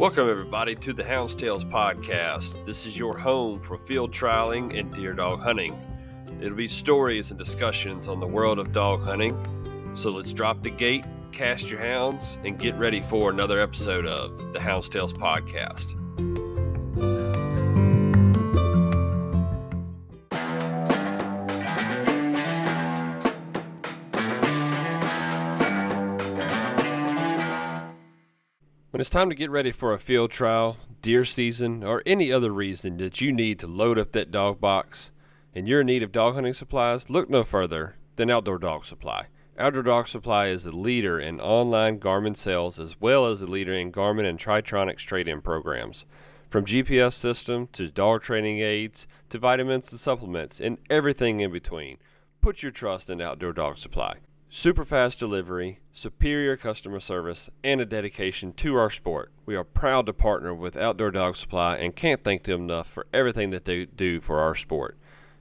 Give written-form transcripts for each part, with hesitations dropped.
Welcome, everybody, to the Hounds Tales podcast. This is your home for field trialing and deer dog hunting. It'll be stories and discussions on the world of dog hunting. So let's drop the gate, cast your hounds, and get ready for another episode of the Hounds Tales podcast. When it's time to get ready for a field trial, deer season, or any other reason that you need to load up that dog box and you're in need of dog hunting supplies, look no further than Outdoor Dog Supply. Outdoor Dog Supply is the leader in online Garmin sales as well as the leader in Garmin and Tritronics trade-in programs. From GPS system to dog training aids to vitamins and supplements and everything in between. Put your trust in Outdoor Dog Supply. Super fast delivery, superior customer service, and a dedication to our sport. We are proud to partner with Outdoor Dog Supply and can't thank them enough for everything that they do for our sport.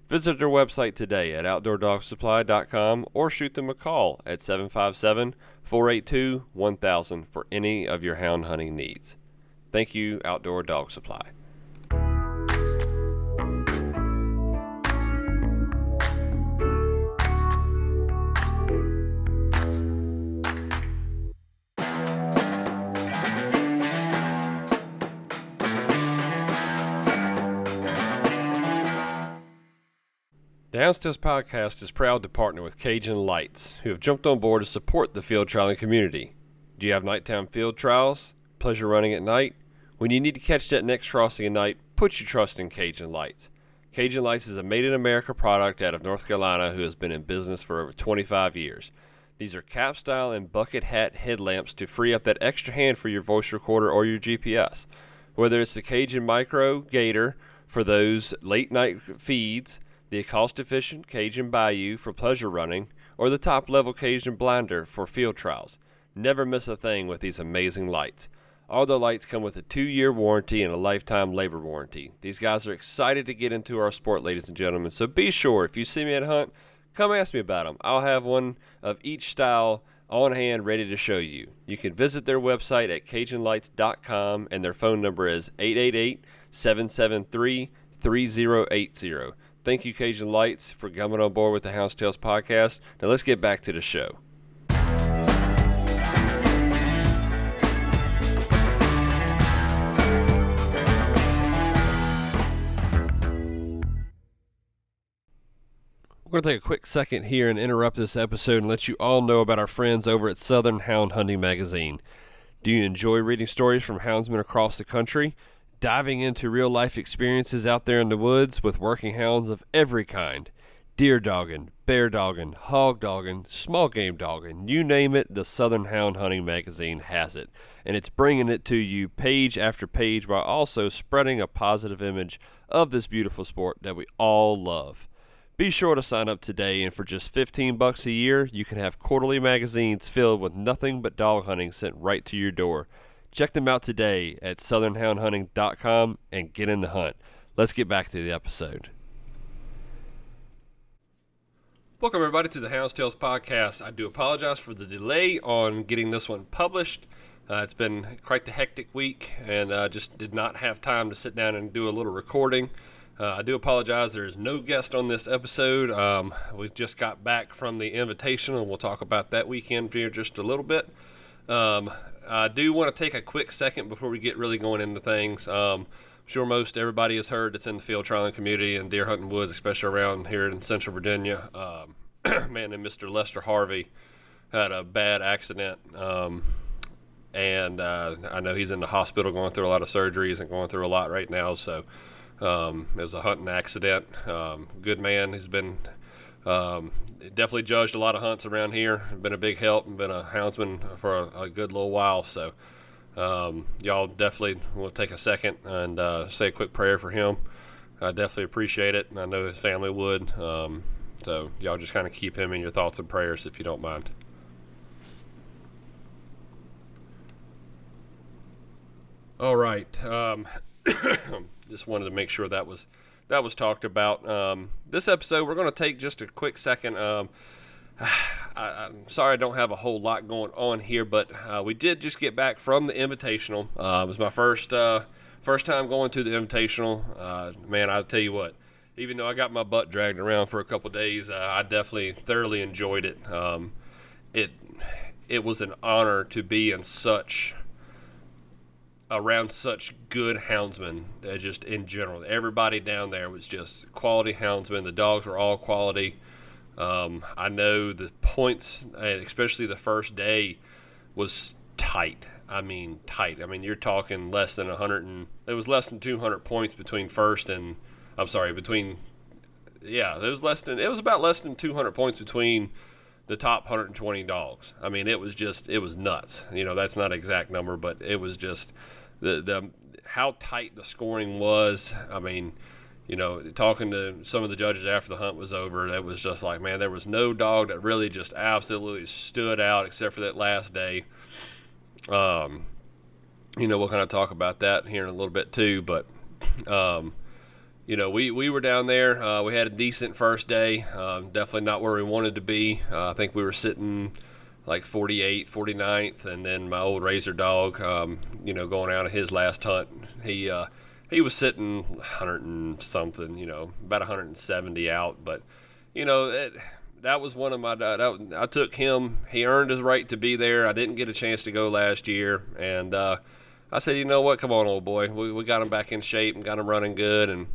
Visit their website today at outdoordogsupply.com or shoot them a call at 757-482-1000 for any of your hound hunting needs. Thank you, Outdoor Dog Supply. The Hounds Tales podcast is proud to partner with Cajun Lights, who have jumped on board to support the field trialing community. Do you have nighttime field trials? Pleasure running at night? When you need to catch that next crossing at night, put your trust in Cajun Lights. Cajun Lights is a made-in-America product out of North Carolina who has been in business for over 25 years. These are cap-style and bucket hat headlamps to free up that extra hand for your voice recorder or your GPS. Whether it's the Cajun Micro Gator for those late-night feeds, the cost-efficient Cajun Bayou for pleasure running, or the top-level Cajun Blinder for field trials. Never miss a thing with these amazing lights. All the lights come with a 2-year warranty and a lifetime labor warranty. These guys are excited to get into our sport, ladies and gentlemen, so be sure, if you see me at a hunt, come ask me about them. I'll have one of each style on hand ready to show you. You can visit their website at CajunLights.com, and their phone number is 888-773-3080. Thank you, Cajun Lights, for coming on board with the Hounds Tales podcast. Now let's get back to the show. We're going to take a quick second here and interrupt this episode and let you all know about our friends over at Southern Hound Hunting Magazine. Do you enjoy reading stories from houndsmen across the country? Diving into real-life experiences out there in the woods with working hounds of every kind. Deer dogging, bear dogging, hog dogging, small game dogging, you name it, the Southern Hound Hunting Magazine has it. And it's bringing it to you page after page while also spreading a positive image of this beautiful sport that we all love. Be sure to sign up today, and for just $15 a year, you can have quarterly magazines filled with nothing but dog hunting sent right to your door. Check them out today at southernhoundhunting.com and get in the hunt. Let's get back to the episode. Welcome, everybody, to the Hounds Tales podcast. I do apologize for the delay on getting this one published. It's been quite the hectic week, and I just did not have time to sit down and do a little recording. I do apologize. There is no guest on this episode. We just got back from the Invitational, and we'll talk about that weekend here just a little bit. I do want to take a quick second before we get really going into things. I'm sure most everybody has heard that's in the field trialing community and deer hunting woods, especially around here in Central Virginia. Man named Mr. Lester Harvey had a bad accident, and I know he's in the hospital going through a lot of surgeries and going through a lot right now. So it was a hunting accident. Good man. He's been definitely judged a lot of hunts around here. Been a big help and been a houndsman for a good little while. So y'all definitely will take a second and say a quick prayer for him. I definitely appreciate it, and I know his family would. So y'all just kind of keep him in your thoughts and prayers if you don't mind. All right. Just wanted to make sure that was talked about. This episode, we're going to take just a quick second. I'm sorry I don't have a whole lot going on here, but we did just get back from the Invitational. It was my first time going to the Invitational. Man, I'll tell you what, even though I got my butt dragged around for a couple days, I definitely thoroughly enjoyed it. It was an honor to be around such good houndsmen, just in general. Everybody down there was just quality houndsmen. The dogs were all quality. I know the points, especially the first day, was tight. I mean, tight. I mean, you're talking less than 100, and it was less than 200 points between first and, I'm sorry, it was about less than 200 points between the top 120 dogs. I mean, it was nuts. That's not an exact number, but it was just the how tight the scoring was. I mean, talking to some of the judges after the hunt was over, it was just like, man, there was no dog that really just absolutely stood out except for that last day. We'll kind of talk about that here in a little bit too, but, we were down there. We had a decent first day. Definitely not where we wanted to be. I think we were sitting like 48th, 49th, and then my old Razor dog, going out of his last hunt, he was sitting 100 and something, about 170 out. But, that was one of my, I took him. He earned his right to be there. I didn't get a chance to go last year. And I said, you know what, come on, old boy. We got him back in shape and got him running good. And,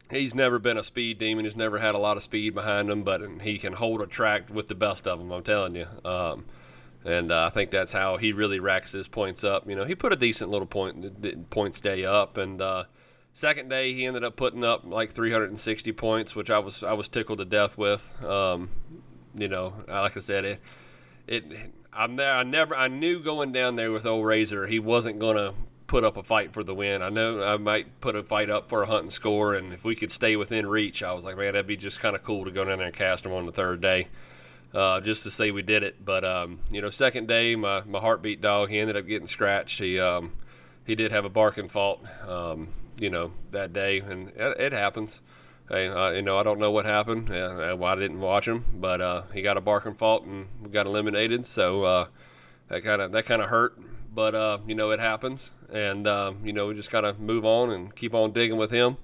he's never been a speed demon. He's never had a lot of speed behind him, but he can hold a track with the best of them, I'm telling you. And I think that's how he really racks his points up. He put a decent little points day up, and second day he ended up putting up like 360 points, which I was tickled to death with. Like I said, I knew going down there with old Razor, he wasn't gonna put up a fight for the win. I know I might put a fight up for a hunt and score, and if we could stay within reach, I was like, man, that'd be just kind of cool to go down there and cast him on the third day. Just to say we did it. But, second day, my heartbeat dog, he ended up getting scratched. He did have a barking fault, that day, and it happens. Hey, I don't know what happened. I didn't watch him, but he got a barking fault and got eliminated. So that kind of hurt, but it happens, and we just kind of move on and keep on digging with him.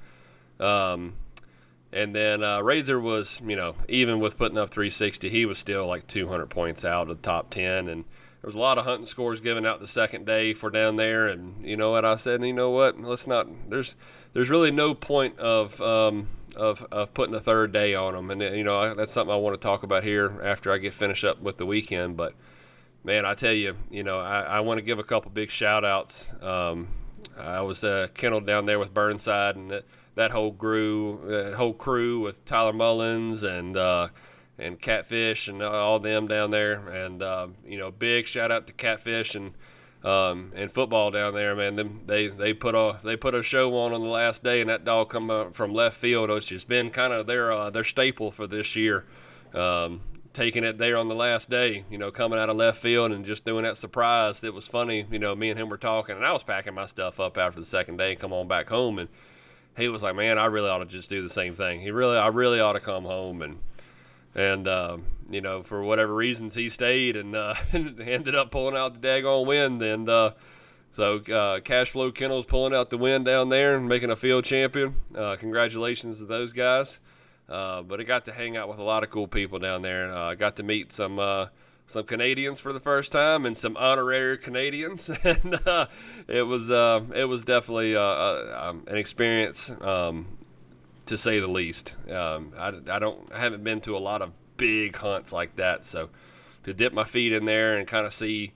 And then Razor was, even with putting up 360, he was still like 200 points out of the top 10. And there was a lot of hunting scores given out the second day for down there. And you know what I said? You know what? Let's not. There's really no point of putting a third day on them. And that's something I want to talk about here after I get finished up with the weekend. But man, I tell you, I want to give a couple big shout outs. I was kenneled down there with Burnside, and that whole crew with Tyler Mullins and Catfish and all them down there, and big shout out to Catfish and football down there, man. They put a show on the last day, and that dog come up from left field, which has been kind of their staple for this year. Taking it there on the last day, coming out of left field and just doing that surprise. It was funny, me and him were talking, and I was packing my stuff up after the second day and come on back home, and he was like, man, I really ought to just do the same thing. I really ought to come home. And for whatever reasons, he stayed and ended up pulling out the daggone win. And so Cashflow Kennels pulling out the win down there and making a field champion. Congratulations to those guys. But I got to hang out with a lot of cool people down there. I got to meet some Canadians for the first time and some honorary Canadians, and it was definitely an experience, to say the least. I haven't been to a lot of big hunts like that, so to dip my feet in there and kind of see,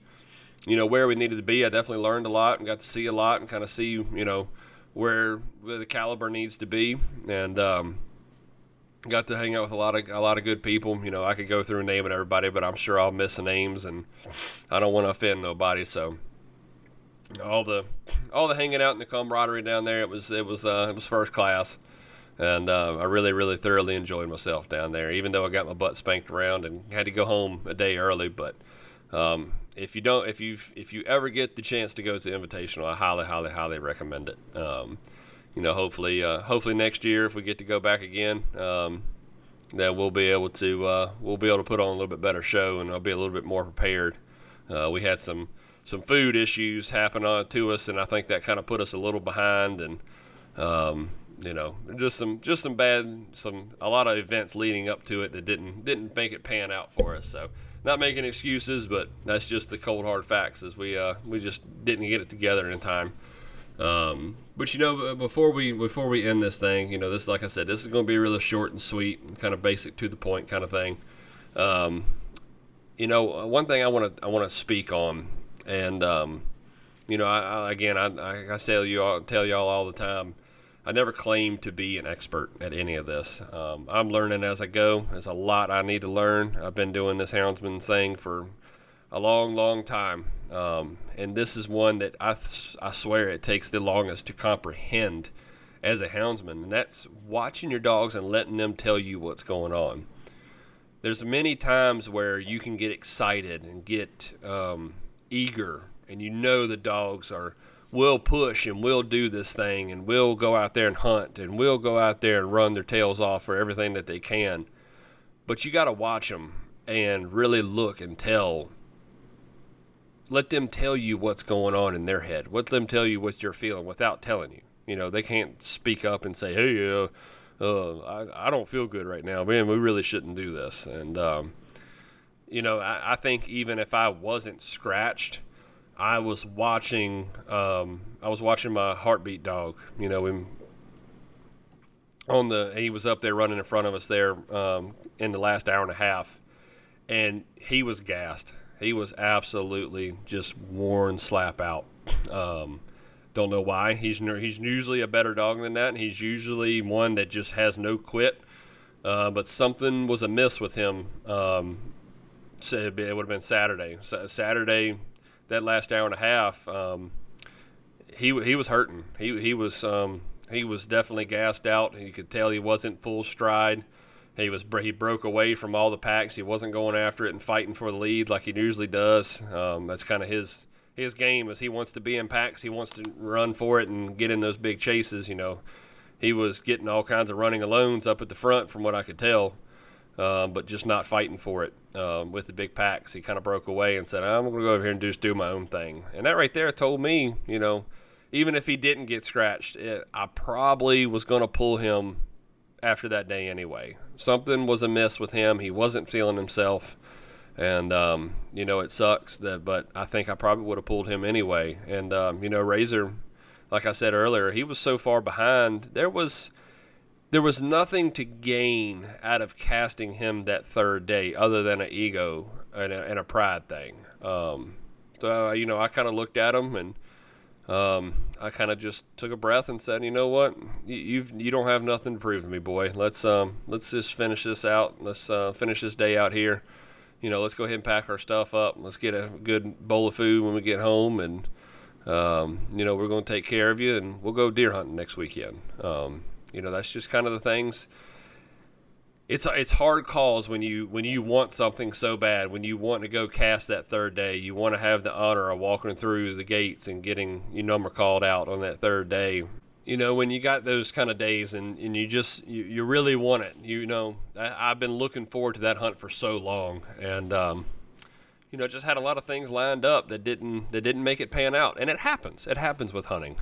where we needed to be, I definitely learned a lot and got to see a lot and kind of see, where the caliber needs to be, and got to hang out with a lot of good people. I could go through and name everybody, but I'm sure I'll miss the names, and I don't want to offend nobody. So all the hanging out and the camaraderie down there, it was first class, and I really, really thoroughly enjoyed myself down there. Even though I got my butt spanked around and had to go home a day early, but if you ever get the chance to go to the Invitational, I highly, highly, highly recommend it. Hopefully next year if we get to go back again, then we'll be able to put on a little bit better show, and I'll be a little bit more prepared. We had some food issues happen to us, and I think that kind of put us a little behind, and just some bad, a lot of events leading up to it that didn't make it pan out for us. So not making excuses, but that's just the cold hard facts, as we just didn't get it together in time. But before we end this thing, this, like I said, this is going to be really short and sweet, kind of basic to the point kind of thing. One thing I want to speak on, and I tell y'all all the time, I never claim to be an expert at any of this. I'm learning as I go. There's a lot I need to learn. I've been doing this houndsman thing for a long, long time. And this is one that I swear it takes the longest to comprehend as a houndsman, and that's watching your dogs and letting them tell you what's going on. There's many times where you can get excited and get eager, and the dogs will push and will do this thing, and will go out there and hunt, and will go out there and run their tails off for everything that they can. But you got to watch them and really look and let them tell you what's going on in their head. Let them tell you what you're feeling without telling you. They can't speak up and say, hey, I don't feel good right now. Man, we really shouldn't do this. And, I think even if I wasn't scratched, I was watching my heartbeat dog. He was up there running in front of us there in the last hour and a half, and he was gassed. He was absolutely just worn slap out. Don't know why. He's usually a better dog than that, and he's usually one that just has no quit. But something was amiss with him. So it would have been Saturday. Saturday, that last hour and a half, he was hurting. He was definitely gassed out. You could tell he wasn't full stride. He broke away from all the packs. He wasn't going after it and fighting for the lead like he usually does. That's kind of his game, is he wants to be in packs. He wants to run for it and get in those big chases. He was getting all kinds of running alones up at the front from what I could tell, but just not fighting for it with the big packs. He kind of broke away and said, I'm going to go over here and just do my own thing. And that right there told me, even if he didn't get scratched, I probably was going to pull him after that day anyway. Something was amiss with him. He wasn't feeling himself, and it sucks but I think I probably would have pulled him anyway. And Razor, like I said earlier, he was so far behind. There was nothing to gain out of casting him that third day other than an ego and a pride thing. So I kind of looked at him, and I kind of just took a breath and said, you know what, you don't have nothing to prove to me, boy. Let's just finish this out. Let's finish this day out here. Let's go ahead and pack our stuff up. Let's get a good bowl of food when we get home, and we're going to take care of you, and we'll go deer hunting next weekend. That's just kind of the things. It's hard calls when you want something so bad, when you want to go cast that third day. You want to have the honor of walking through the gates and getting your number called out on that third day. When you got those kind of days and you really want it. I've been looking forward to that hunt for so long, and just had a lot of things lined up that didn't make it pan out. And it happens. It happens with hunting.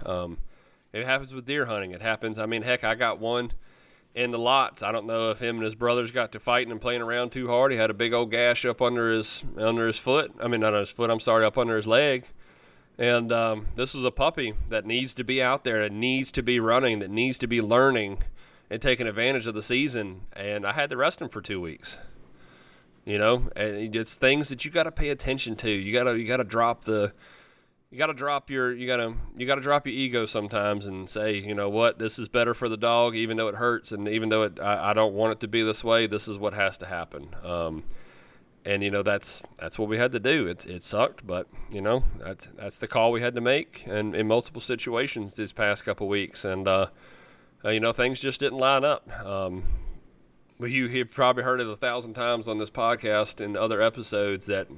It happens with deer hunting. It happens. I mean, heck, I got one in the lots. I don't know if him and his brothers got to fighting and playing around too hard. He had a big old gash up under his foot. I mean, not on his foot. I'm sorry, up under his leg. And this is a puppy that needs to be out there, that needs to be running, that needs to be learning and taking advantage of the season. And I had to rest him for 2 weeks. And it's things that you got to pay attention to. You got to drop your ego sometimes and say, you know what, this is better for the dog, even though it hurts, and even though I don't want it to be this way. This is what has to happen. And that's what we had to do. It sucked, but that's the call we had to make, and in multiple situations these past couple weeks, and things just didn't line up. Well, you've probably heard it 1,000 times on this podcast and other episodes that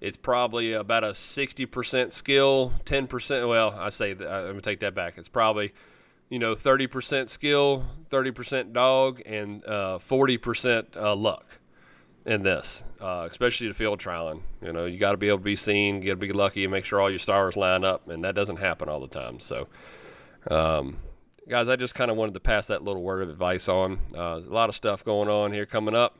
it's probably about a 60% skill, 10%. Well, I say that, I'm gonna take that back. It's probably 30% skill, 30% dog, and 40% luck in this, especially the field trialing. You got to be able to be seen, you got to be lucky, and make sure all your stars line up, and that doesn't happen all the time. So, guys, I just kind of wanted to pass that little word of advice on. There's a lot of stuff going on here coming up.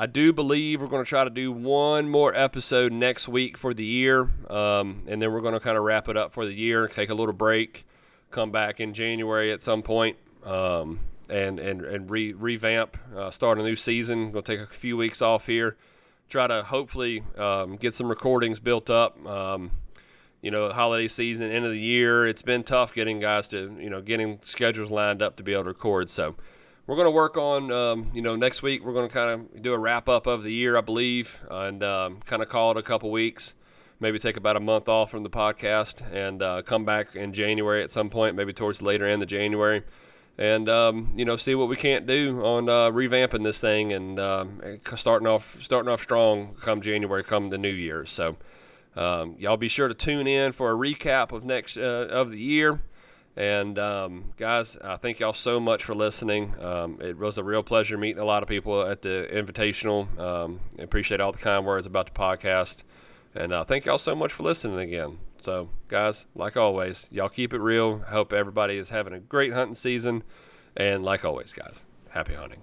I do believe we're going to try to do one more episode next week for the year, and then we're going to kind of wrap it up for the year, take a little break, come back in January at some point, and revamp, start a new season. Going to take a few weeks off here, try to hopefully get some recordings built up. Holiday season, end of the year, it's been tough getting guys to, getting schedules lined up to be able to record. So we're going to work on, next week we're going to kind of do a wrap-up of the year, I believe, and kind of call it a couple weeks, maybe take about a month off from the podcast, and come back in January at some point, maybe towards the later end of January, and, see what we can't do on revamping this thing and starting off strong come January, come the new year. So y'all be sure to tune in for a recap of next of the year. And, guys, thank y'all so much for listening. It was a real pleasure meeting a lot of people at the Invitational. Appreciate all the kind words about the podcast. And thank y'all so much for listening again. So, guys, like always, y'all keep it real. I hope everybody is having a great hunting season. And like always, guys, happy hunting.